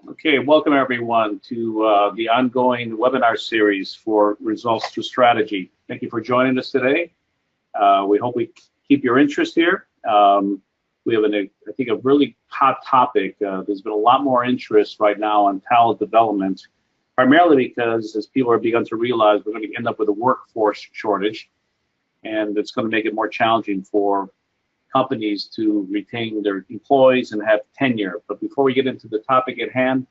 Okay, welcome everyone to the ongoing webinar series for Results Through Strategy. Thank you for joining us today. We hope we keep your interest here. We have, I think, a really hot topic. There's been a lot more interest right now on talent development, primarily because as people are begun to realize we're going to end up with a workforce shortage, and it's going to make it more challenging for companies to retain their employees and have tenure. But before we get into the topic at hand,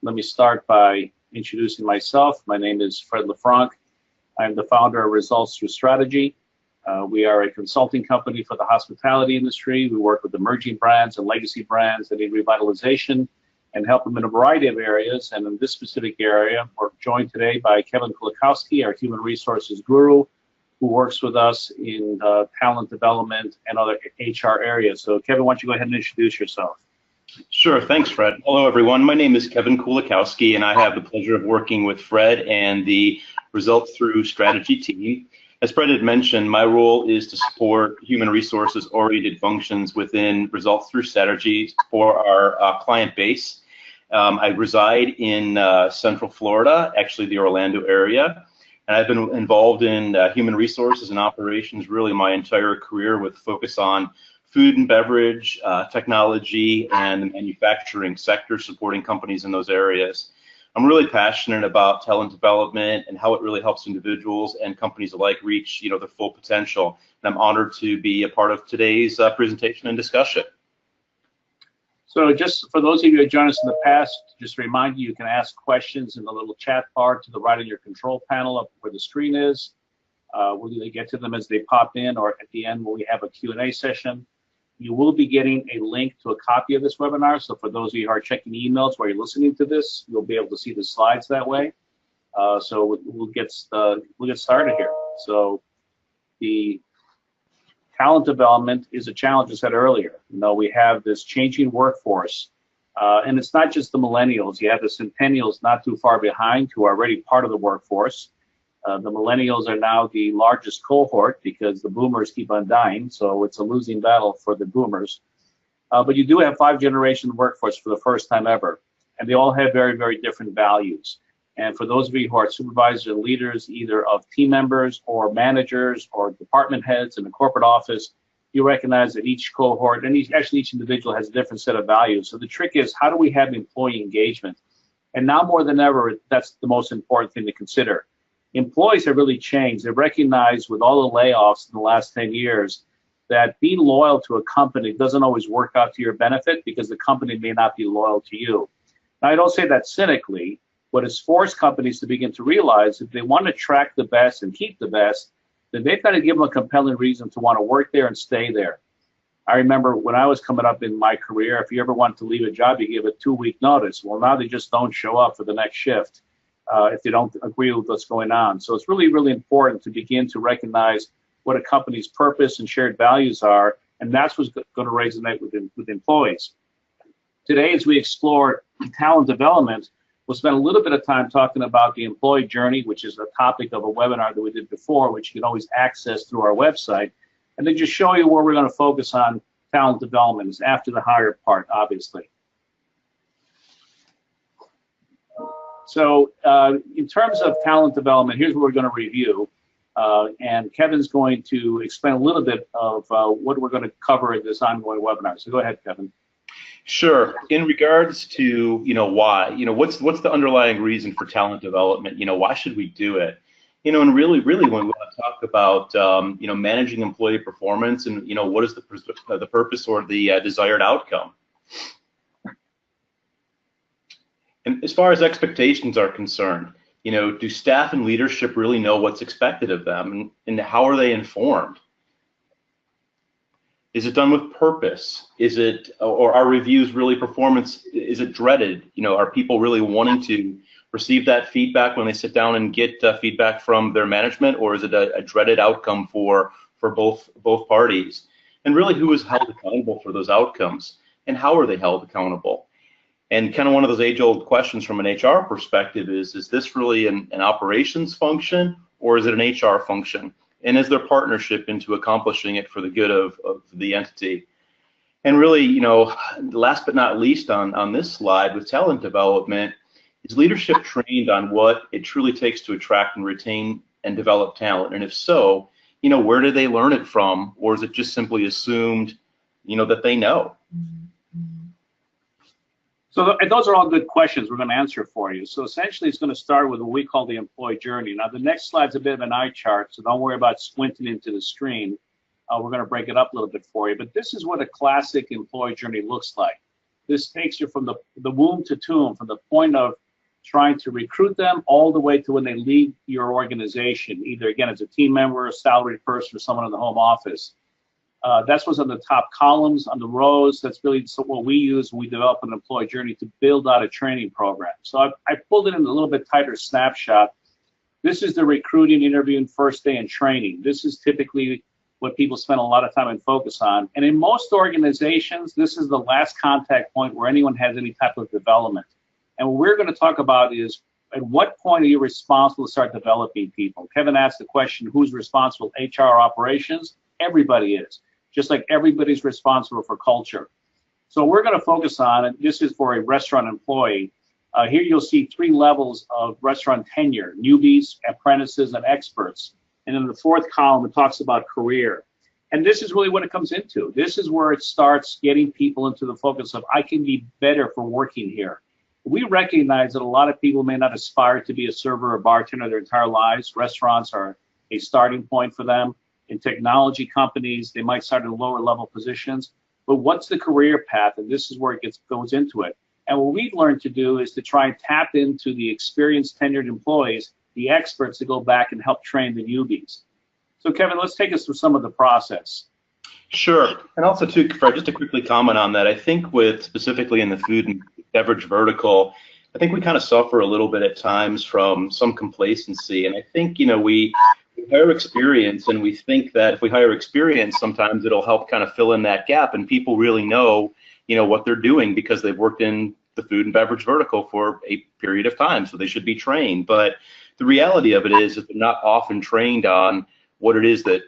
let me start by introducing myself. My name is Fred LeFranc. I'm the founder of Results Through Strategy. We are a consulting company for the hospitality industry. We work with emerging brands and legacy brands that need revitalization and help them in a variety of areas. And in this specific area, we're joined today by Kevin Kulikowski, our human resources guru, who works with us in talent development and other HR areas. So Kevin, why don't you go ahead and introduce yourself? Sure, thanks Fred. Hello everyone, my name is Kevin Kulikowski and I have the pleasure of working with Fred and the Results Through Strategy team. As Fred had mentioned, my role is to support human resources oriented functions within Results Through Strategy for our client base. I reside in Central Florida, actually the Orlando area. And I've been involved in human resources and operations really my entire career with focus on food and beverage, technology, and the manufacturing sector, supporting companies in those areas. I'm really passionate about talent development and how it really helps individuals and companies alike reach their full potential. And I'm honored to be a part of today's presentation and discussion. So just for those of you who have joined us in the past, just to remind you, you can ask questions in the little chat bar to the right of your control panel up where the screen is. We'll either get to them as they pop in or at the end when we have a Q&A session. You will be getting a link to a copy of this webinar. So for those of you who are checking emails while you're listening to this, you'll be able to see the slides that way. So we'll get started here. So the talent development is a challenge, I said earlier. We have this changing workforce, and it's not just the millennials. You have the centennials not too far behind who are already part of the workforce. The millennials are now the largest cohort because the boomers keep on dying, so it's a losing battle for the boomers. But you do have 5-generation workforce for the first time ever, and they all have very, very different values. And for those of you who are supervisors and leaders, either of team members or managers or department heads in the corporate office, you recognize that each cohort and each individual has a different set of values. So the trick is, how do we have employee engagement? And now more than ever, that's the most important thing to consider. Employees have really changed. They recognize with all the layoffs in the last 10 years that being loyal to a company doesn't always work out to your benefit because the company may not be loyal to you. Now, I don't say that cynically. What has forced companies to begin to realize if they want to attract the best and keep the best, then they've got to give them a compelling reason to want to work there and stay there. I remember when I was coming up in my career, if you ever wanted to leave a job, you give a 2-week notice. Well, now they just don't show up for the next shift if they don't agree with what's going on. So it's really, really important to begin to recognize what a company's purpose and shared values are, and that's what's going to resonate with employees. Today, as we explore talent development, we'll spend a little bit of time talking about the employee journey, which is a topic of a webinar that we did before, which you can always access through our website, and then just show you where we're going to focus on talent development is after the hire part, obviously. So in terms of talent development, here's what we're going to review, and Kevin's going to explain a little bit of what we're going to cover in this ongoing webinar. So go ahead, Kevin. Sure. In regards to why, what's the underlying reason for talent development? Why should we do it? And really when we want to talk about managing employee performance and what is the purpose or the desired outcome. And as far as expectations are concerned, do staff and leadership really know what's expected of them, and how are they informed? Is it done with purpose? Or are reviews really performance? Is it dreaded? Are people really wanting to receive that feedback when they sit down and get feedback from their management, or is it a dreaded outcome for both parties? And really, who is held accountable for those outcomes, and how are they held accountable? And kind of one of those age-old questions from an HR perspective is this really an operations function, or is it an HR function? And is there partnership into accomplishing it for the good of the entity? And really, last but not least on this slide with talent development, is leadership trained on what it truly takes to attract and retain and develop talent? And if so, where do they learn it from? Or is it just simply assumed, that they know? So those are all good questions we're going to answer for you. So essentially, it's going to start with what we call the employee journey. Now, the next slide's a bit of an eye chart, so don't worry about squinting into the screen. We're going to break it up a little bit for you. But this is what a classic employee journey looks like. This takes you from the womb to tomb, from the point of trying to recruit them all the way to when they leave your organization, either, again, as a team member, a salaried person, or someone in the home office. That's what's on the top columns. On the rows, that's really what we use when we develop an employee journey to build out a training program. So I pulled it in a little bit tighter snapshot. This is the recruiting, interviewing, first day, and training. This is typically what people spend a lot of time and focus on. And in most organizations, this is the last contact point where anyone has any type of development. And what we're going to talk about is, at what point are you responsible to start developing people? Kevin asked the question, who's responsible? HR operations? Everybody is. Just like everybody's responsible for culture. So we're going to focus on, and this is for a restaurant employee. Here you'll see 3 levels of restaurant tenure: newbies, apprentices, and experts. And in the 4th column, it talks about career. And this is really what it comes into. This is where it starts getting people into the focus of, I can be better for working here. We recognize that a lot of people may not aspire to be a server or bartender their entire lives. Restaurants are a starting point for them. In technology companies, they might start at lower level positions. But what's the career path? And this is where it goes into it. And what we've learned to do is to try and tap into the experienced tenured employees, the experts, to go back and help train the newbies. So Kevin, let's take us through some of the process. Sure. And also too, Fred, just to quickly comment on that, I think with specifically in the food and beverage vertical, I think we kind of suffer a little bit at times from some complacency. And I think, we hire experience, and we think that if we hire experience, sometimes it'll help kind of fill in that gap, and people really know, what they're doing because they've worked in the food and beverage vertical for a period of time, so they should be trained. But the reality of it is that they're not often trained on what it is that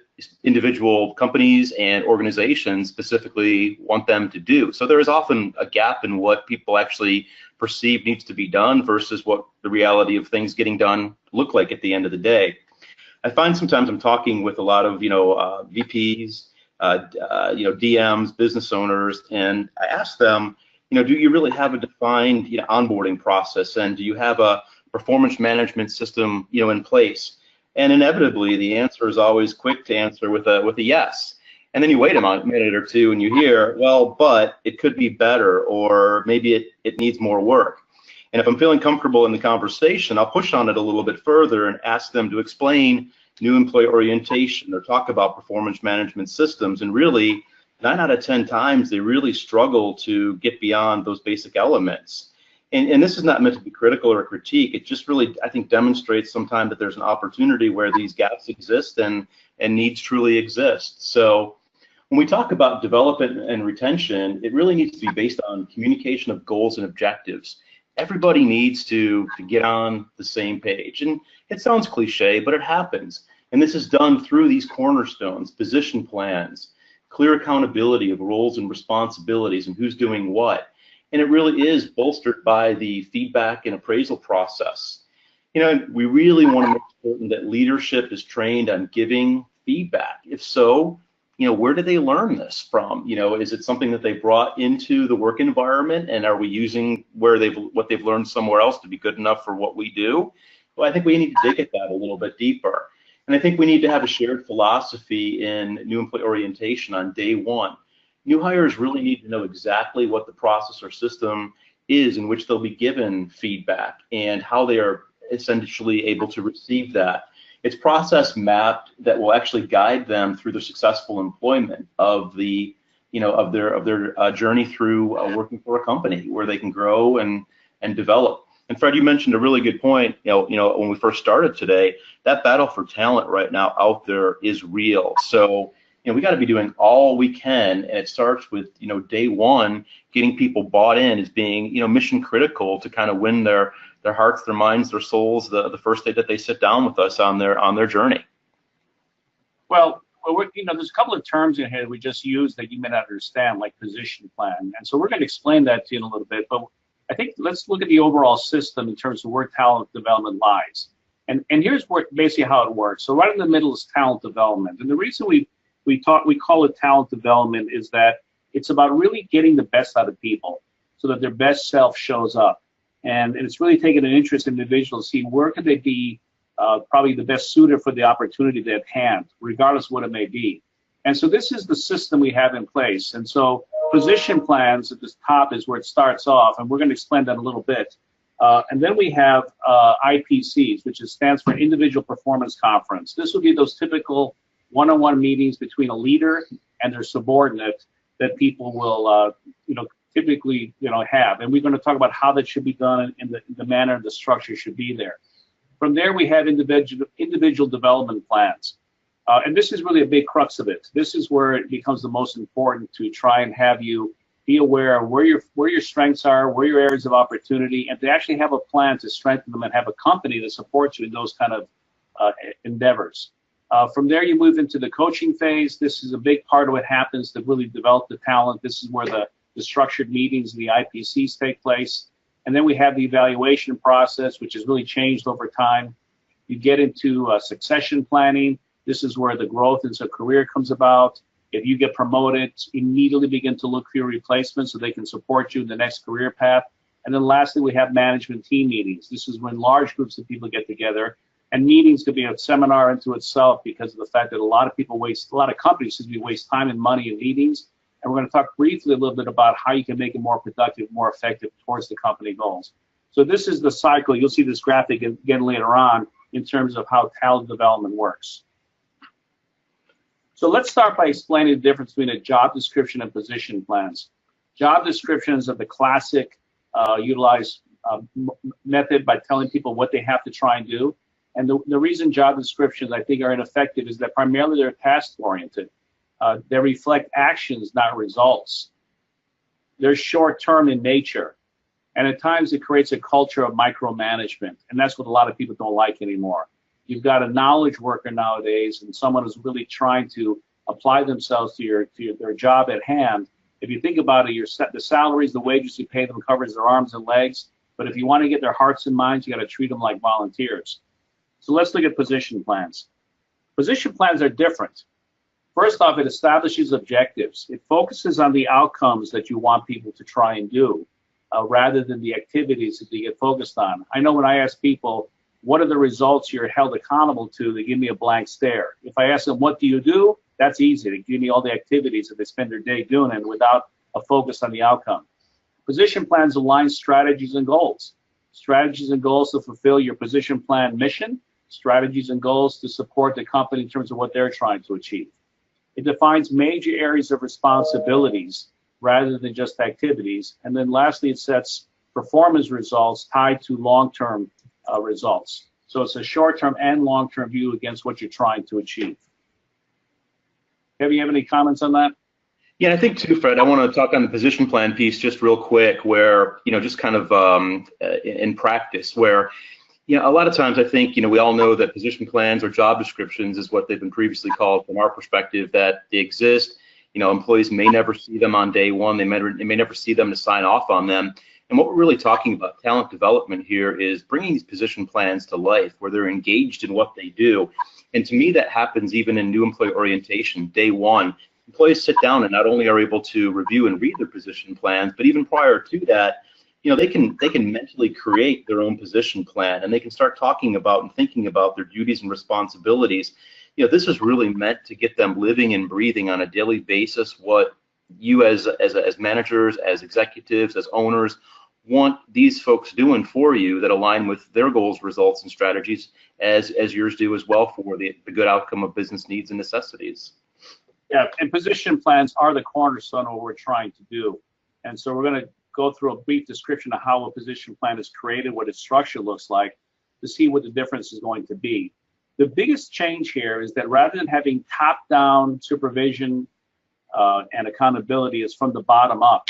individual companies and organizations specifically want them to do. So there is often a gap in what people actually perceive needs to be done versus what the reality of things getting done look like at the end of the day. I find sometimes I'm talking with a lot of, VPs, DMs, business owners, and I ask them, do you really have a defined, onboarding process, and do you have a performance management system, in place? And inevitably, the answer is always quick to answer with a yes. And then you wait a minute or two, and you hear, well, but it could be better, or maybe it needs more work. And if I'm feeling comfortable in the conversation, I'll push on it a little bit further and ask them to explain new employee orientation or talk about performance management systems. And really, 9 out of 10 times, they really struggle to get beyond those basic elements. And this is not meant to be critical or a critique. It just really, I think, demonstrates sometimes that there's an opportunity where these gaps exist and needs truly exist. So when we talk about development and retention, it really needs to be based on communication of goals and objectives. Everybody needs to get on the same page. And it sounds cliche, but it happens. And this is done through these cornerstones: position plans, clear accountability of roles and responsibilities and who's doing what. And it really is bolstered by the feedback and appraisal process. We really want to make certain that leadership is trained on giving feedback. If so, where do they learn this from? Is it something that they brought into the work environment, and are we using what they've learned somewhere else to be good enough for what we do? Well, I think we need to dig at that a little bit deeper. And I think we need to have a shared philosophy in new employee orientation on day one. New hires really need to know exactly what the process or system is in which they'll be given feedback and how they are essentially able to receive that. It's process mapped that will actually guide them through the successful employment of the, of their journey through working for a company where they can grow and develop. And Fred, you mentioned a really good point. When we first started today, that battle for talent right now out there is real. So we got to be doing all we can, and it starts with day one, getting people bought in as being mission critical to kind of win their hearts, their minds, their souls the first day that they sit down with us on their journey. Well, well, there's a couple of terms in here that we just used that you may not understand, like position plan. And so we're going to explain that to you in a little bit. But I think let's look at the overall system in terms of where talent development lies. And here's where basically how it works. So right in the middle is talent development. And the reason we call it talent development is that it's about really getting the best out of people so that their best self shows up. And it's really taking an interest in individuals, see where could they be probably the best suited for the opportunity at hand, regardless of what it may be. And so this is the system we have in place. And so position plans at the top is where it starts off, and we're going to explain that a little bit. And then we have IPCs, which stands for Individual Performance Conference. This would be those typical one-on-one meetings between a leader and their subordinate that people will, typically, have. And we're going to talk about how that should be done in the manner the structure should be there. From there, we have individual development plans. And this is really a big crux of it. This is where it becomes the most important to try and have you be aware of where your strengths are, where your areas of opportunity, and to actually have a plan to strengthen them and have a company that supports you in those kind of endeavors. From there, you move into the coaching phase. This is a big part of what happens to really develop the talent. This is where the structured meetings, the IPCs take place. And then we have the evaluation process, which has really changed over time. You get into succession planning. This is where the growth in a career comes about. If you get promoted, immediately begin to look for your replacement so they can support you in the next career path. And then lastly, we have management team meetings. This is when large groups of people get together, and meetings could be a seminar into itself because of the fact that a lot of companies waste time and money in meetings. And we're going to talk briefly a little bit about how you can make it more productive, more effective towards the company goals. So this is the cycle. You'll see this graphic again later on in terms of how talent development works. So let's start by explaining the difference between a job description and position plans. Job descriptions are the classic utilized method by telling people what they have to try and do. And the reason job descriptions, I think, are ineffective is that primarily they're task-oriented. They reflect actions, not results. They're short-term in nature. And at times it creates a culture of micromanagement. And that's what a lot of people don't like anymore. You've got a knowledge worker nowadays and someone who's really trying to apply themselves to their job at hand. If you think about it, the salaries, the wages you pay them covers their arms and legs. But if you want to get their hearts and minds, you got to treat them like volunteers. So let's look at position plans. Position plans are different. First off, it establishes objectives. It focuses on the outcomes that you want people to try and do rather than the activities that they get focused on. I know when I ask people, what are the results you're held accountable to, they give me a blank stare. If I ask them, what do you do? That's easy. They give me all the activities that they spend their day doing and without a focus on the outcome. Position plans align strategies and goals. Strategies and goals to fulfill your position plan mission, strategies and goals to support the company in terms of what they're trying to achieve. It defines major areas of responsibilities rather than just activities. And then lastly, it sets performance results tied to long-term results. So it's a short-term and long-term view against what you're trying to achieve. Have you have any comments on that? Yeah, I think too, Fred, I want to talk on the position plan piece just real quick where, just kind of in practice where, a lot of times I think, we all know that position plans or job descriptions is what they've been previously called from our perspective, that they exist. Employees may never see them on day one. They may never see them to sign off on them. And what we're really talking about, talent development here, is bringing these position plans to life where they're engaged in what they do. And to me, that happens even in new employee orientation, day one. Employees sit down and not only are able to review and read their position plans, but even prior to that, they can mentally create their own position plan, and they can start talking about and thinking about their duties and responsibilities. This is really meant to get them living and breathing on a daily basis what you as managers, as executives, as owners want these folks doing for you that align with their goals, results, and strategies as yours do as well for the good outcome of business needs and necessities. Yeah, and position plans are the cornerstone of what we're trying to do. And so we're going to go through a brief description of how a position plan is created, what its structure looks like, to see what the difference is going to be. The biggest change here is that rather than having top-down supervision and accountability, is from the bottom up.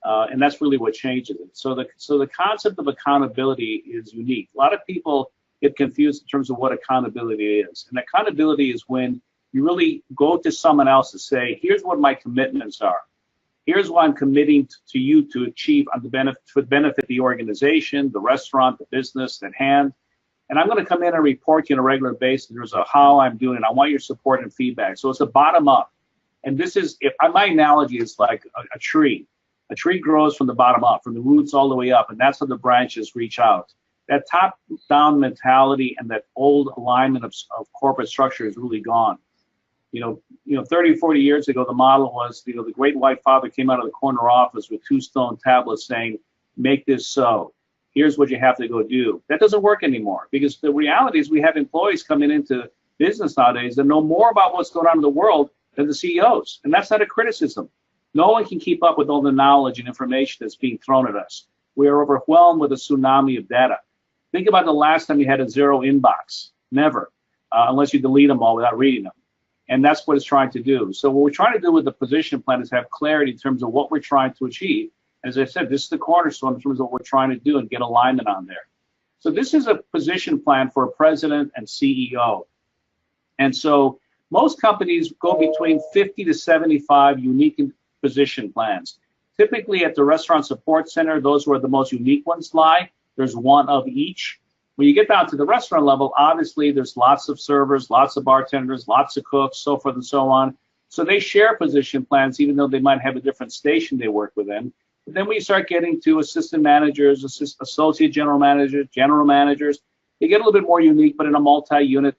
And that's really what changes it. So the concept of accountability is unique. A lot of people get confused in terms of what accountability is. And accountability is when You really go to someone else to say, here's what my commitments are. Here's what I'm committing to you to achieve on the benefit the organization, the restaurant, the business at hand. And I'm going to come in and report to you on a regular basis. There's a how I'm doing. I want your support and feedback. So it's a bottom up. And this is, my analogy is like a tree. A tree grows from the bottom up, from the roots all the way up, and that's how the branches reach out. That top-down mentality and that old alignment of corporate structure is really gone. 30, 40 years ago, the model was, the great white father came out of the corner office with 2 stone tablets saying, make this so. Here's what you have to go do. That doesn't work anymore, because the reality is we have employees coming into business nowadays that know more about what's going on in the world than the CEOs. And that's not a criticism. No one can keep up with all the knowledge and information that's being thrown at us. We are overwhelmed with a tsunami of data. Think about the last time you had a zero inbox. Never, unless you delete them all without reading them. And that's what it's trying to do. So what we're trying to do with the position plan is have clarity in terms of what we're trying to achieve. As I said, this is the cornerstone in terms of what we're trying to do and get alignment on there. So this is a position plan for a president and CEO. And so most companies go between 50 to 75 unique position plans. Typically at the restaurant support center, those where the most unique ones lie. There's one of each. When you get down to the restaurant level, obviously there's lots of servers, lots of bartenders, lots of cooks, so forth and so on. So they share position plans, even though they might have a different station they work within. But then we start getting to assistant managers, associate general managers. They get a little bit more unique, but in a multi-unit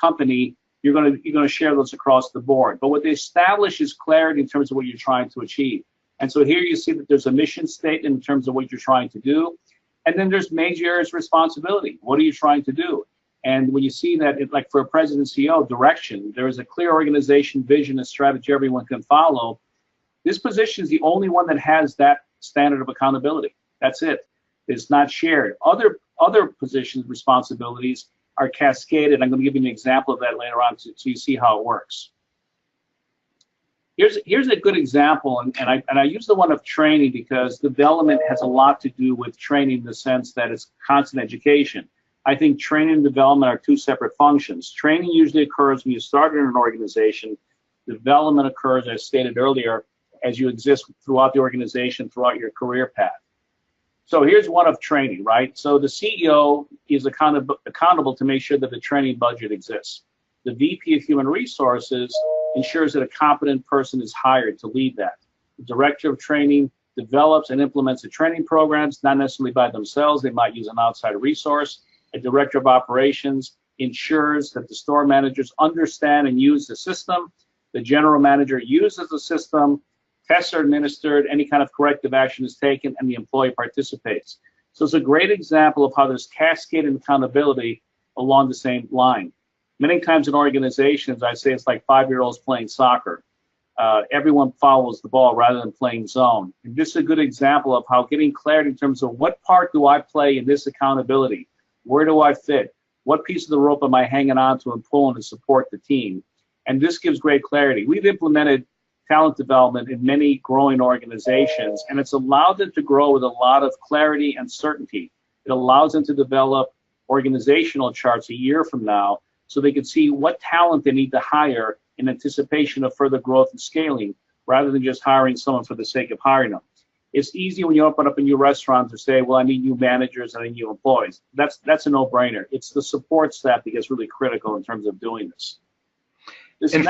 company, you're going to share those across the board. But what they establish is clarity in terms of what you're trying to achieve. And so here you see that there's a mission statement in terms of what you're trying to do. And then there's major areas of responsibility. What are you trying to do? And when you see that, like for a president CEO, direction, there is a clear organization, vision, and strategy everyone can follow. This position is the only one that has that standard of accountability. That's it. It's not shared. Other positions, responsibilities are cascaded. I'm going to give you an example of that later on so you see how it works. Here's a good example, and I use the one of training because development has a lot to do with training in the sense that it's constant education. I think training and development are 2 separate functions. Training usually occurs when you start in an organization. Development occurs, as stated earlier, as you exist throughout the organization, throughout your career path. So here's one of training, right? So the CEO is accountable to make sure that the training budget exists. The VP of Human Resources ensures that a competent person is hired to lead that. The Director of Training develops and implements the training programs, not necessarily by themselves. They might use an outside resource. A Director of Operations ensures that the store managers understand and use the system. The General Manager uses the system. Tests are administered, any kind of corrective action is taken, and the employee participates. So it's a great example of how there's cascaded accountability along the same line. Many times in organizations, I say it's like 5-year-olds playing soccer. Everyone follows the ball rather than playing zone. And this is a good example of how getting clarity in terms of what part do I play in this accountability? Where do I fit? What piece of the rope am I hanging on to and pulling to support the team? And this gives great clarity. We've implemented talent development in many growing organizations, and it's allowed them to grow with a lot of clarity and certainty. It allows them to develop organizational charts a year from now so they can see what talent they need to hire in anticipation of further growth and scaling, rather than just hiring someone for the sake of hiring them. It's easy when you open up a new restaurant to say, well, I need new managers and I need new employees. That's a no-brainer. It's the support staff that gets really critical in terms of doing this. And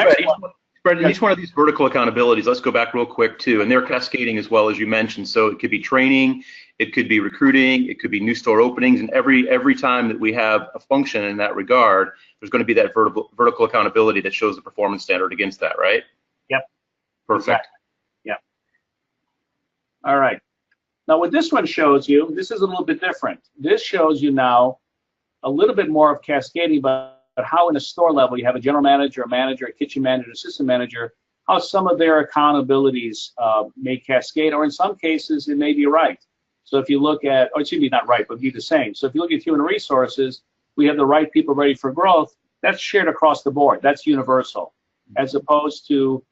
Fred, in each one of these vertical accountabilities, let's go back real quick too, and they're cascading as well, as you mentioned. So it could be training, it could be recruiting, it could be new store openings, and every time that we have a function in that regard, there's going to be that vertical accountability that shows the performance standard against that, right? Yep. Perfect. Exactly. Yep. All right. Now what this one shows you, this is a little bit different. This shows you now a little bit more of cascading, but how in a store level you have a general manager, a manager, a kitchen manager, assistant manager, how some of their accountabilities may cascade, or in some cases it may be right. So if you look at, or it should be not right, but be the same. So if you look at human resources, we have the right people ready for growth. That's shared across the board. That's universal, as opposed to,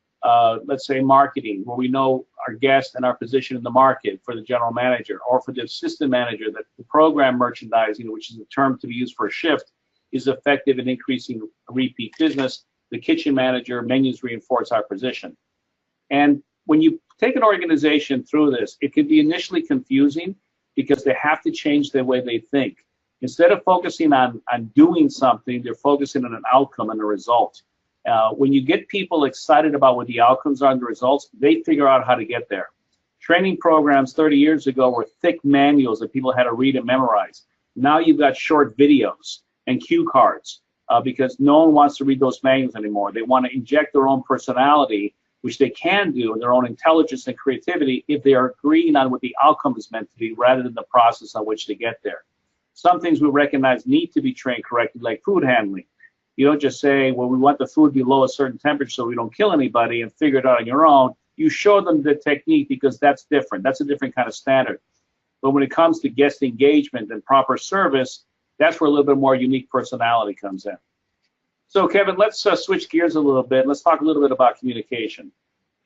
let's say, marketing, where we know our guest and our position in the market for the general manager, or for the assistant manager, that the program merchandising, which is a term to be used for a shift, is effective in increasing repeat business. the kitchen manager, menus reinforce our position. And when you take an organization through this, it can be initially confusing because they have to change the way they think. Instead of focusing on doing something, they're focusing on an outcome and a result. When you get people excited about what the outcomes are and the results, they figure out how to get there. Training programs 30 years ago were thick manuals that people had to read and memorize. Now you've got short videos and cue cards because no one wants to read those manuals anymore. They want to inject their own personality, which they can do, and their own intelligence and creativity if they are agreeing on what the outcome is meant to be rather than the process on which to get there. Some things we recognize need to be trained correctly, like food handling. You don't just say, well, we want the food below a certain temperature so we don't kill anybody and figure it out on your own. You show them the technique because that's different. That's a different kind of standard. But when it comes to guest engagement and proper service, that's where a little bit more unique personality comes in. So Kevin, let's switch gears a little bit. Let's talk a little bit about communication.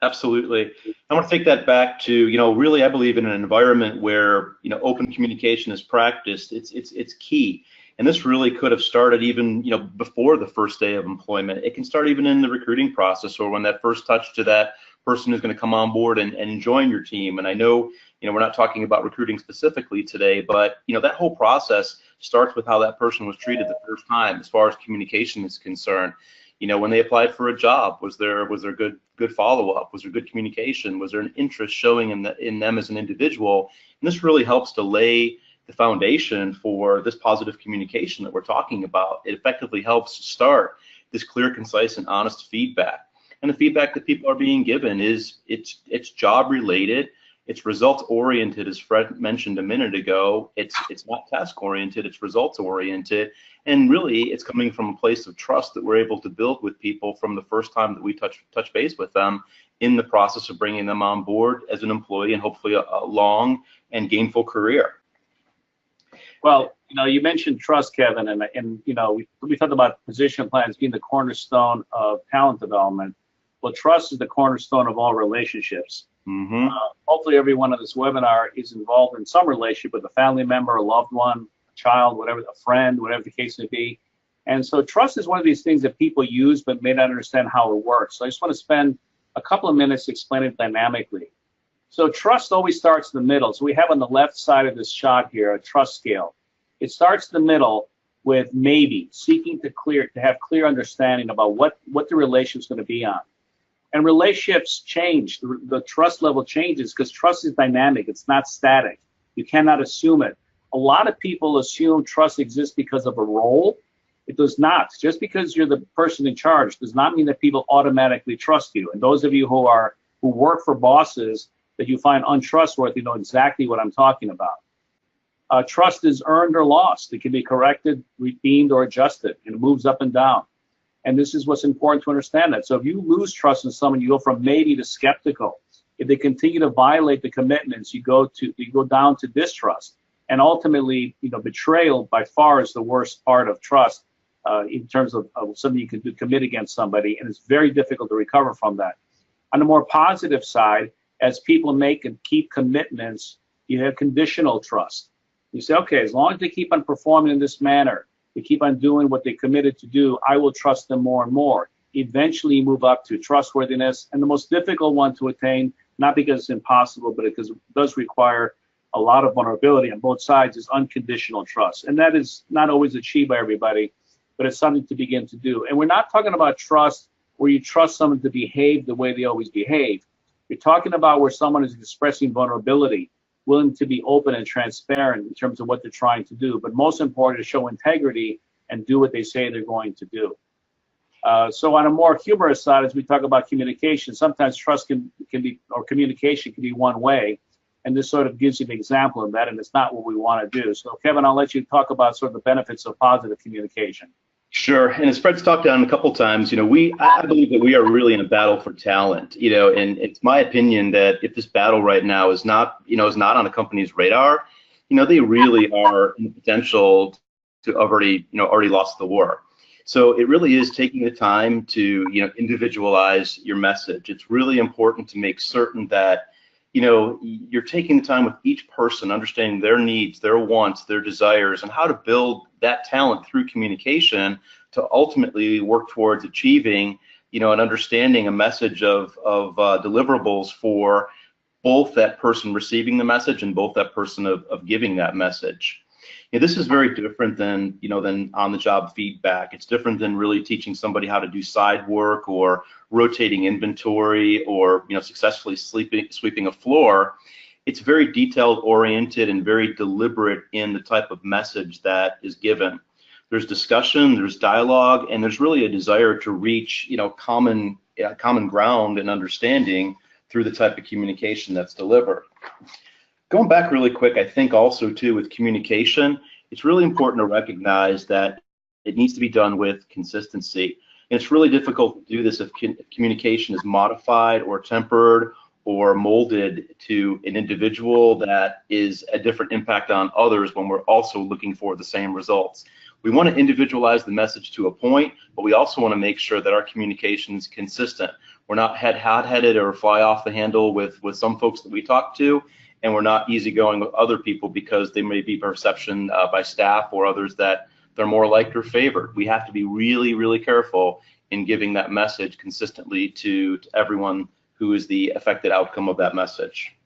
Absolutely. I want to take that back to, really I believe in an environment where, open communication is practiced. It's key. And this really could have started even, before the first day of employment. It can start even in the recruiting process or when that first touch to that person who's going to come on board and join your team. And I know, we're not talking about recruiting specifically today, but, that whole process starts with how that person was treated the first time as far as communication is concerned. When they applied for a job, was there good follow-up? Was there good communication? Was there an interest showing in them as an individual? And this really helps to lay the foundation for this positive communication that we're talking about. It effectively helps start this clear, concise, and honest feedback. And the feedback that people are being given it's job related, it's results oriented, as Fred mentioned a minute ago. It's not task oriented, it's results oriented. And really, it's coming from a place of trust that we're able to build with people from the first time that we touch base with them in the process of bringing them on board as an employee and hopefully a long and gainful career. Well, you mentioned trust, Kevin, and we talked about position plans being the cornerstone of talent development. Well, trust is the cornerstone of all relationships. Mm-hmm. Hopefully everyone on this webinar is involved in some relationship with a family member, a loved one, a child, whatever, a friend, whatever the case may be. And so trust is one of these things that people use but may not understand how it works. So I just want to spend a couple of minutes explaining it dynamically. So trust always starts in the middle. So we have on the left side of this shot here a trust scale. It starts in the middle with maybe, seeking to have clear understanding about what the relationship is going to be on. And relationships change. The trust level changes because trust is dynamic. It's not static. You cannot assume it. A lot of people assume trust exists because of a role. It does not. Just because you're the person in charge does not mean that people automatically trust you. And those of you who work for bosses that you find untrustworthy know exactly what I'm talking about. Trust is earned or lost. It can be corrected, redeemed, or adjusted, and it moves up and down. And this is what's important to understand that. So if you lose trust in someone, you go from maybe to skeptical. If they continue to violate the commitments, you go down to distrust. And ultimately, betrayal by far is the worst part of trust in terms of something you can commit against somebody, and it's very difficult to recover from that. On the more positive side, as people make and keep commitments, you have conditional trust. You say, okay, as long as they keep on performing in this manner, they keep on doing what they committed to do, I will trust them more and more. Eventually you move up to trustworthiness, and the most difficult one to attain, not because it's impossible, but because it does require a lot of vulnerability on both sides, is unconditional trust. And that is not always achieved by everybody, but it's something to begin to do. And we're not talking about trust where you trust someone to behave the way they always behave. You're talking about where someone is expressing vulnerability, willing to be open and transparent in terms of what they're trying to do, but most important to show integrity and do what they say they're going to do. So on a more humorous side, as we talk about communication, sometimes trust can be, or communication can be one way, and this sort of gives you an example of that, and it's not what we want to do. So Kevin, I'll let you talk about sort of the benefits of positive communication. Sure, and as Fred's talked on a couple times, I believe that we are really in a battle for talent, and it's my opinion that if this battle right now is not on a company's radar, they really are in the potential to already lost the war. So it really is taking the time to, individualize your message. It's really important to make certain that, you're taking the time with each person, understanding their needs, their wants, their desires, and how to build that talent through communication to ultimately work towards achieving, an understanding, a message of deliverables for both that person receiving the message and both that person of giving that message. This is very different than on-the-job feedback. It's different than really teaching somebody how to do side work or rotating inventory or successfully sweeping a floor. It's very detailed oriented and very deliberate in the type of message that is given. There's discussion, there's dialogue, and there's really a desire to reach common ground and understanding through the type of communication that's delivered. Going back really quick, I think also too with communication, it's really important to recognize that it needs to be done with consistency. And it's really difficult to do this if communication is modified or tempered or molded to an individual that is a different impact on others when we're also looking for the same results. We want to individualize the message to a point, but we also want to make sure that our communication is consistent. We're not hot-headed or fly off the handle with some folks that we talk to, and we're not easygoing with other people because they may be perception by staff or others that they're more liked or favored. We have to be really, really careful in giving that message consistently to everyone who is the affected outcome of that message.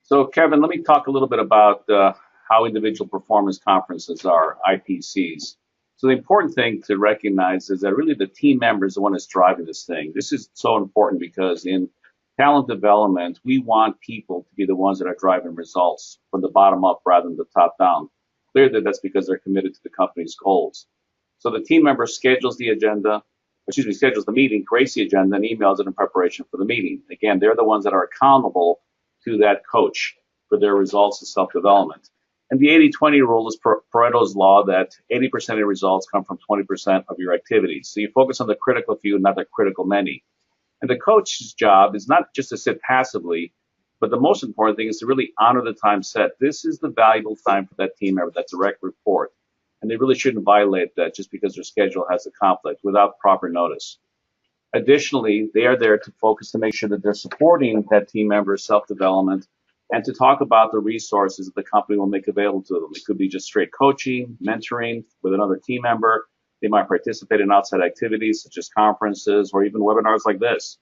So Kevin, let me talk a little bit about how individual performance conferences are, IPCs. So the important thing to recognize is that really the team member is the one that's driving this thing. This is so important because in talent development, we want people to be the ones that are driving results from the bottom up rather than the top down. Clearly, that's because they're committed to the company's goals. So the team member schedules the meeting, creates the agenda, and emails it in preparation for the meeting. Again, they're the ones that are accountable to that coach for their results and self-development. And the 80-20 rule is Pareto's law that 80% of your results come from 20% of your activities. So you focus on the critical few, not the critical many. And the coach's job is not just to sit passively, but the most important thing is to really honor the time set. This is the valuable time for that team member, that direct report. And they really shouldn't violate that just because their schedule has a conflict without proper notice. Additionally, they are there to focus to make sure that they're supporting that team member's self-development and to talk about the resources that the company will make available to them. It could be just straight coaching, mentoring with another team member. They might participate in outside activities such as conferences or even webinars like this.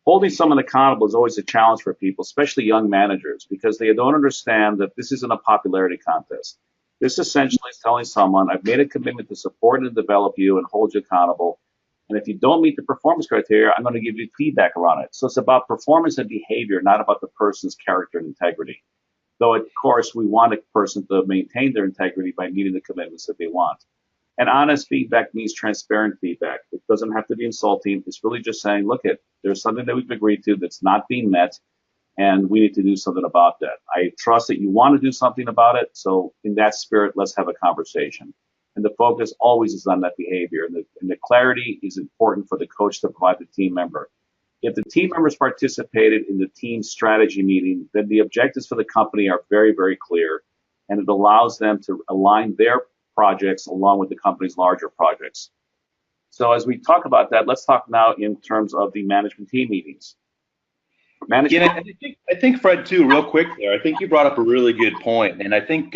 Holding someone accountable is always a challenge for people, especially young managers, because they don't understand that this isn't a popularity contest. This essentially is telling someone, I've made a commitment to support and develop you and hold you accountable. And if you don't meet the performance criteria, I'm going to give you feedback around it. So it's about performance and behavior, not about the person's character and integrity. Though, of course, we want a person to maintain their integrity by meeting the commitments that they want. And honest feedback means transparent feedback. It doesn't have to be insulting. It's really just saying, look, there's something that we've agreed to that's not being met, and we need to do something about that. I trust that you want to do something about it. So in that spirit, let's have a conversation. And the focus always is on that behavior. And the clarity is important for the coach to provide the team member. If the team members participated in the team strategy meeting, then the objectives for the company are very, very clear. And it allows them to align their projects along with the company's larger projects. So as we talk about that, let's talk now in terms of the management team meetings. I think Fred, too, real quick there, I think you brought up a really good point. And I think,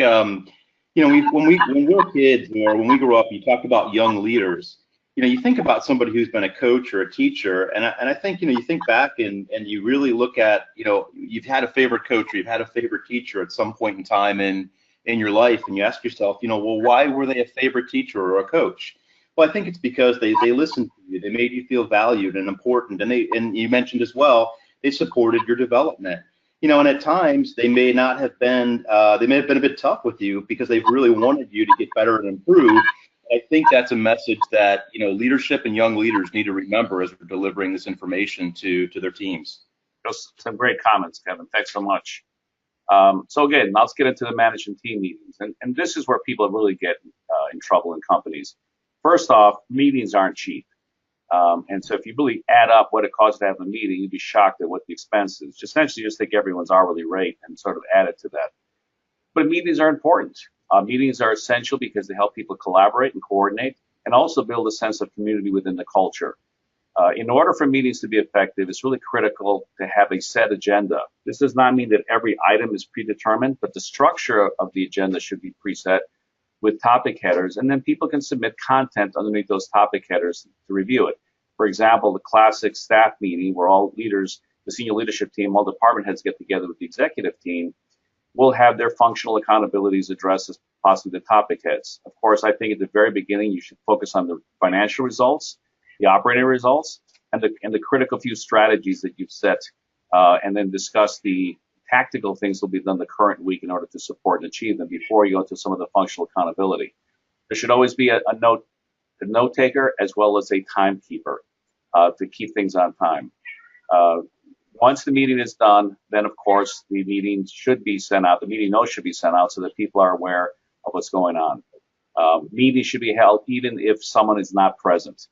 when we're kids or when we grow up, you talk about young leaders, you think about somebody who's been a coach or a teacher. And I think, you think back and you really look at, you've had a favorite coach or you've had a favorite teacher at some point in time in your life. And you ask yourself, well, why were they a favorite teacher or a coach? Well, I think it's because they listened to you. They made you feel valued and important. And you mentioned as well, they supported your development. And at times they may have been a bit tough with you because they really wanted you to get better and improve. I think that's a message that, leadership and young leaders need to remember as we're delivering this information to their teams. Those some great comments, Kevin. Thanks so much. So again, let's get into the management team meetings. And this is where people really get in trouble in companies. First off, meetings aren't cheap. And so if you really add up what it costs to have a meeting, you'd be shocked at what the expense is. Essentially, just take everyone's hourly rate and sort of add it to that. But meetings are important. Meetings are essential because they help people collaborate and coordinate and also build a sense of community within the culture. In order for meetings to be effective, it's really critical to have a set agenda. This does not mean that every item is predetermined, but the structure of the agenda should be preset with topic headers, and then people can submit content underneath those topic headers to review it. For example, the classic staff meeting where all leaders, the senior leadership team, all department heads get together with the executive team, will have their functional accountabilities addressed as possibly the topic heads. Of course, I think at the very beginning, you should focus on the financial results, the operating results, and the critical few strategies that you've set, and then discuss the tactical things that will be done the current week in order to support and achieve them before you go to some of the functional accountability. There should always be a note taker as well as a timekeeper to keep things on time. Once the meeting is done, then of course the meeting should be sent out. The meeting notes should be sent out so that people are aware of what's going on. Meetings should be held even if someone is not present.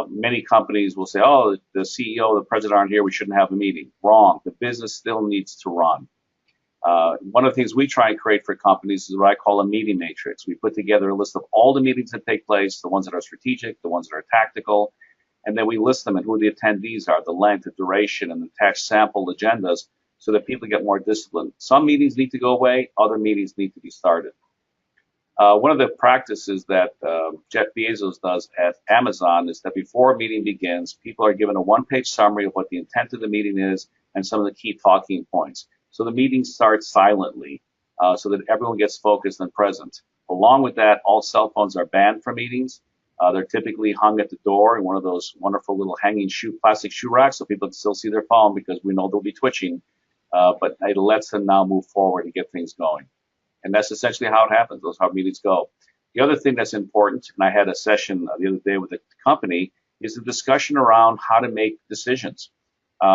Many companies will say, oh, the CEO, the president aren't here, we shouldn't have a meeting. Wrong. The business still needs to run. One of the things we try and create for companies is what I call a meeting matrix. We put together a list of all the meetings that take place, the ones that are strategic, the ones that are tactical, and then we list them and who the attendees are, the length, the duration, and the text sample agendas so that people get more disciplined. Some meetings need to go away, other meetings need to be started. One of the practices that Jeff Bezos does at Amazon is that before a meeting begins, people are given a one-page summary of what the intent of the meeting is and some of the key talking points. So the meeting starts silently so that everyone gets focused and present. Along with that, all cell phones are banned from meetings. They're typically hung at the door in one of those wonderful little hanging plastic shoe racks so people can still see their phone because we know they'll be twitching, but it lets them now move forward and get things going. And that's essentially how it happens. Those are how meetings go. The other thing that's important, and I had a session the other day with a company, is the discussion around how to make decisions.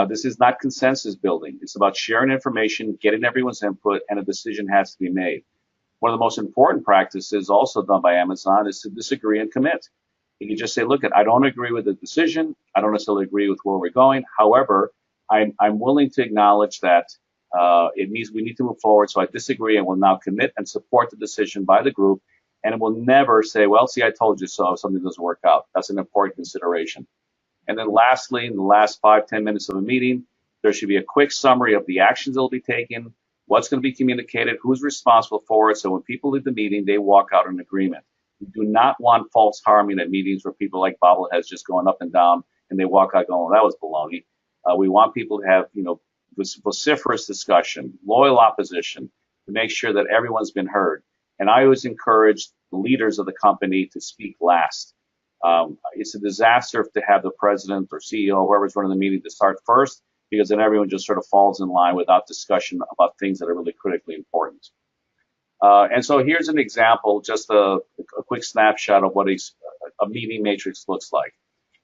This is not consensus building. It's about sharing information, getting everyone's input, and a decision has to be made. One of the most important practices also done by Amazon is to disagree and commit. You can just say, look, I don't agree with the decision. I don't necessarily agree with where we're going. However, I'm willing to acknowledge that it means we need to move forward. So I disagree and will now commit and support the decision by the group. And it will never say, well, see, I told you so if something doesn't work out. That's an important consideration. And then lastly, in the last 5-10 minutes of a meeting, there should be a quick summary of the actions that will be taken, what's going to be communicated, who's responsible for it. So when people leave the meeting, they walk out in agreement. We do not want false harmony at meetings where people like bobbleheads just going up and down and they walk out going, well, that was baloney. We want people to have, vociferous discussion, loyal opposition to make sure that everyone's been heard. And I always encourage the leaders of the company to speak last. It's a disaster to have the president or CEO, whoever's running the meeting, to start first, because then everyone just sort of falls in line without discussion about things that are really critically important. And so here's an example, just a quick snapshot of what a meeting matrix looks like.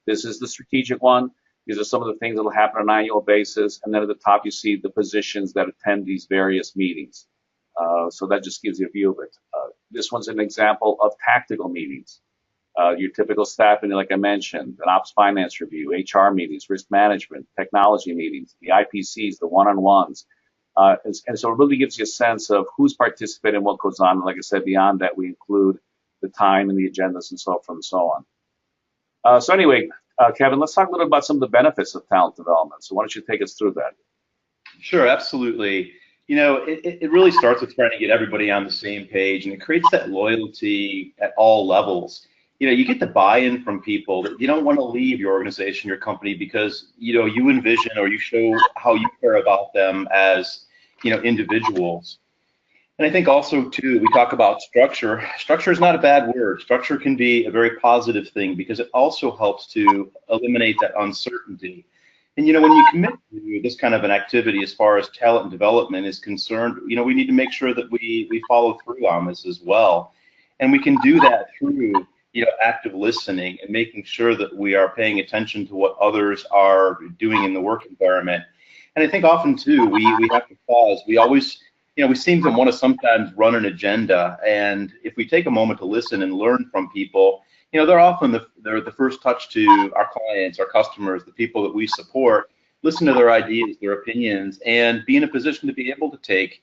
This is the strategic one. These are some of the things that will happen on an annual basis. And then at the top, you see the positions that attend these various meetings. So that just gives you a view of it. This one's an example of tactical meetings. Your typical staff meeting, like I mentioned, an ops finance review, HR meetings, risk management, technology meetings, the IPCs, the one-on-ones. And so it really gives you a sense of who's participating and what goes on. And like I said, beyond that, we include the time and the agendas and so forth and so on. So anyway, Kevin, let's talk a little about some of the benefits of talent development. So why don't you take us through that? Sure, absolutely. It really starts with trying to get everybody on the same page, and it creates that loyalty at all levels. You get the buy-in from people that you don't want to leave your organization, your company, because, you envision or you show how you care about them as, individuals. And I think also, too, we talk about structure. Structure is not a bad word. Structure can be a very positive thing because it also helps to eliminate that uncertainty. And, when you commit to this kind of an activity as far as talent development is concerned, we need to make sure that we follow through on this as well. And we can do that through active listening and making sure that we are paying attention to what others are doing in the work environment. And I think often too, we have to pause. We always, we seem to want to sometimes run an agenda. And if we take a moment to listen and learn from people, they're often they're the first touch to our clients, our customers, the people that we support, listen to their ideas, their opinions, and be in a position to be able to take,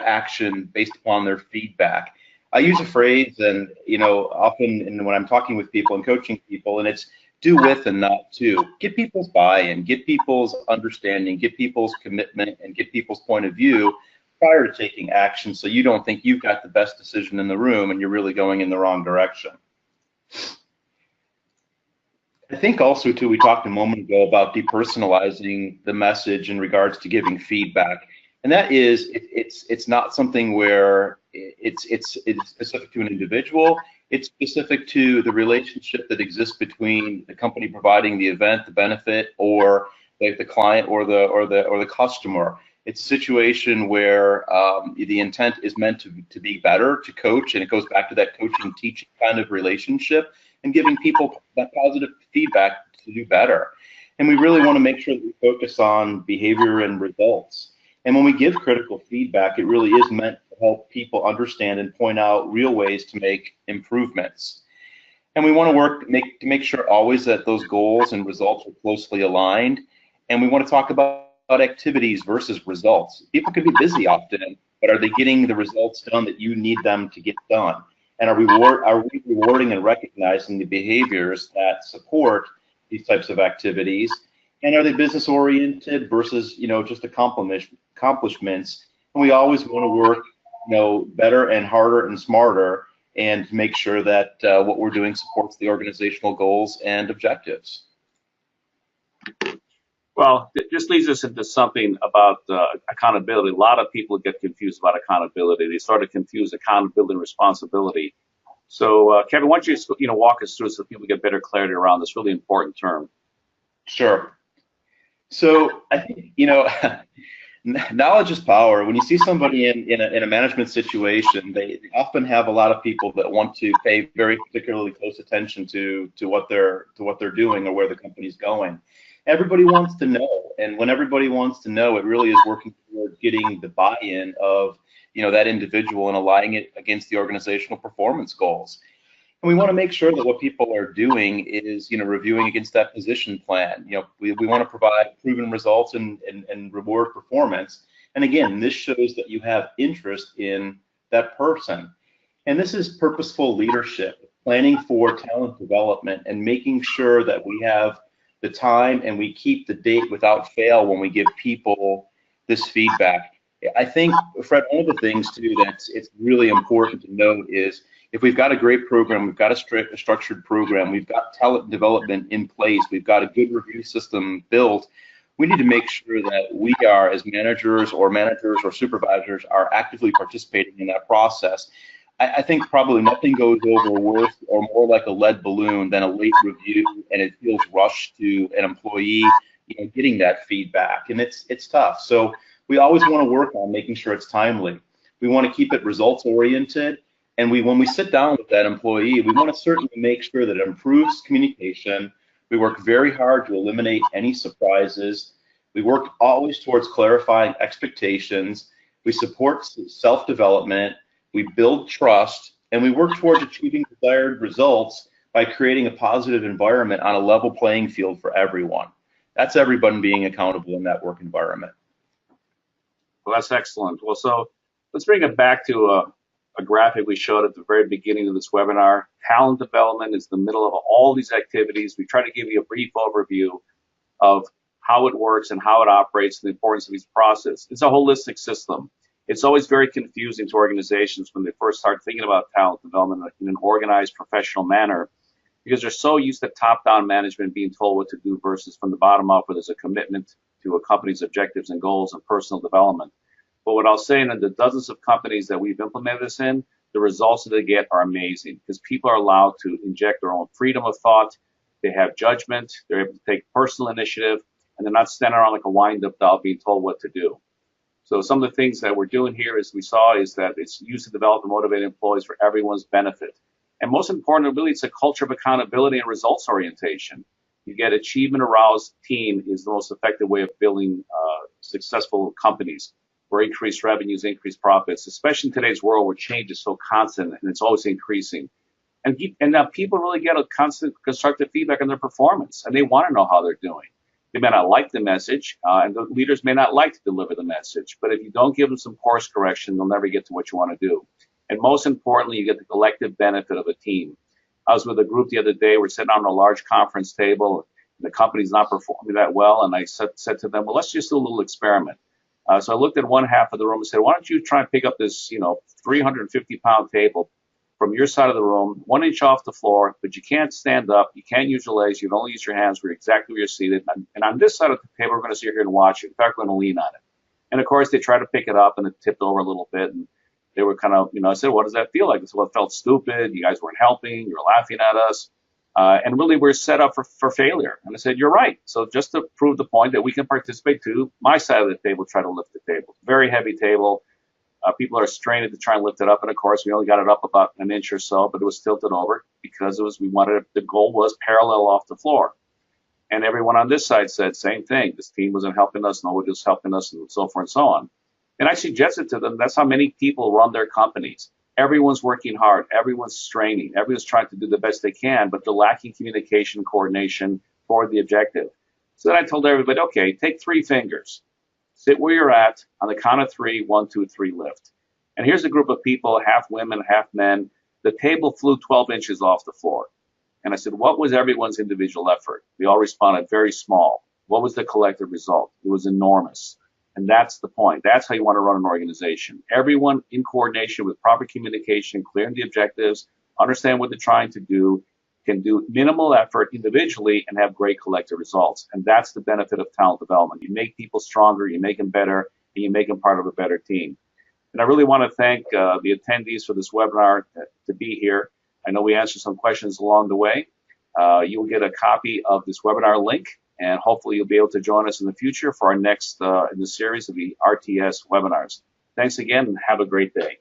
action based upon their feedback. I use a phrase, and often when I'm talking with people and coaching people, and it's do with and not to. Get people's buy-in, get people's understanding, get people's commitment, and get people's point of view prior to taking action, so you don't think you've got the best decision in the room and you're really going in the wrong direction. I think also too, we talked a moment ago about depersonalizing the message in regards to giving feedback, and that is it's not something where it's specific to an individual. It's specific to the relationship that exists between the company providing the event, the benefit, or like the client or the customer. It's a situation where the intent is meant to be better, to coach, and it goes back to that coaching teaching kind of relationship, and giving people that positive feedback to do better. And we really want to make sure that we focus on behavior and results. And when we give critical feedback, it really is meant to help people understand and point out real ways to make improvements. And we want to work to make sure always that those goals and results are closely aligned. And we want to talk about activities versus results. People can be busy often, but are they getting the results done that you need them to get done? And are we rewarding and recognizing the behaviors that support these types of activities? And are they business oriented versus, just accomplishments? And we always want to work, better and harder and smarter, and make sure that what we're doing supports the organizational goals and objectives. Well, this leads us into something about accountability. A lot of people get confused about accountability. They sort of confuse accountability and responsibility. So, Kevin, why don't you walk us through so people get better clarity around this really important term? Sure. So I think knowledge is power. When you see somebody in a management situation, they often have a lot of people that want to pay very particularly close attention to what they're doing or where the company's going. Everybody wants to know, and when everybody wants to know, it really is working toward getting the buy-in of that individual and aligning it against the organizational performance goals. And we want to make sure that what people are doing is reviewing against that position plan. We want to provide proven results and reward performance. And again, this shows that you have interest in that person. And this is purposeful leadership, planning for talent development, and making sure that we have the time and we keep the date without fail when we give people this feedback. I think, Fred, one of the things too that's it's really important to note is if we've got a great program, we've got a structured program, we've got talent development in place, we've got a good review system built, we need to make sure that we are, as managers or supervisors, are actively participating in that process. I think probably nothing goes over worse or more like a lead balloon than a late review, and it feels rushed to an employee, getting that feedback, and it's tough. So we always want to work on making sure it's timely. We want to keep it results oriented, and when we sit down with that employee, we want to certainly make sure that it improves communication. We work very hard to eliminate any surprises. We work always towards clarifying expectations. We support self-development. We build trust, and we work towards achieving desired results by creating a positive environment on a level playing field for everyone. That's everyone being accountable in that work environment. Well, that's excellent. Well, so let's bring it back to a graphic we showed at the very beginning of this webinar. Talent development is the middle of all these activities. We try to give you a brief overview of how it works and how it operates and the importance of each process. It's a holistic system. It's always very confusing to organizations when they first start thinking about talent development in an organized, professional manner, because they're so used to top-down management being told what to do versus from the bottom up where there's a commitment to a company's objectives and goals and personal development. But what I'll say, in the dozens of companies that we've implemented this in, the results that they get are amazing because people are allowed to inject their own freedom of thought. They have judgment. They're able to take personal initiative, and they're not standing around like a wind-up doll being told what to do. So some of the things that we're doing here, as we saw, is that it's used to develop and motivate employees for everyone's benefit. And most importantly, really, it's a culture of accountability and results orientation. You get achievement-aroused team is the most effective way of building successful companies where increased revenues, increased profits, especially in today's world where change is so constant and it's always increasing. And now people really get a constant constructive feedback on their performance, and they want to know how they're doing. They may not like the message, and the leaders may not like to deliver the message, but if you don't give them some course correction, they'll never get to what you want to do. And most importantly, you get the collective benefit of a team. I was with a group the other day. We're sitting on a large conference table. The company's not performing that well, and I said to them, well, let's just do a little experiment. So I looked at one half of the room and said, why don't you try and pick up this, 350-pound table from your side of the room, 1 inch off the floor, but you can't stand up, you can't use your legs, you can only use your hands where exactly where you're seated. And on this side of the table, we're going to sit here and watch it. In fact, we're going to lean on it. And of course, they tried to pick it up, and it tipped over a little bit. And they were kind of, I said, what does that feel like? I said, well, it felt stupid. You guys weren't helping. You were laughing at us. And really, we're set up for failure. And I said, you're right. So just to prove the point that we can participate too, my side of the table, try to lift the table. Very heavy table. People are straining to try and lift it up. And of course, we only got it up about an inch or so, but it was tilted over because the goal was parallel off the floor. And everyone on this side said, same thing. This team wasn't helping us. Nobody was helping us, and so forth and so on. And I suggested to them, that's how many people run their companies. Everyone's working hard. Everyone's straining. Everyone's trying to do the best they can, but they're lacking communication, coordination for the objective. So then I told everybody, okay, take 3 fingers. Sit where you're at. On the count of 3, 1, 2, 3, lift. And here's a group of people, half women, half men. The table flew 12 inches off the floor. And I said, what was everyone's individual effort? They all responded very small. What was the collective result? It was enormous. And that's the point. That's how you want to run an organization. Everyone in coordination with proper communication, clearing the objectives, understand what they're trying to do, can do minimal effort individually and have great collective results. And that's the benefit of talent development. You make people stronger, you make them better, and you make them part of a better team. And I really want to thank the attendees for this webinar to be here. I know we answered some questions along the way. You will get a copy of this webinar link, and hopefully you'll be able to join us in the future for our next in the series of the RTS webinars. Thanks again, and have a great day.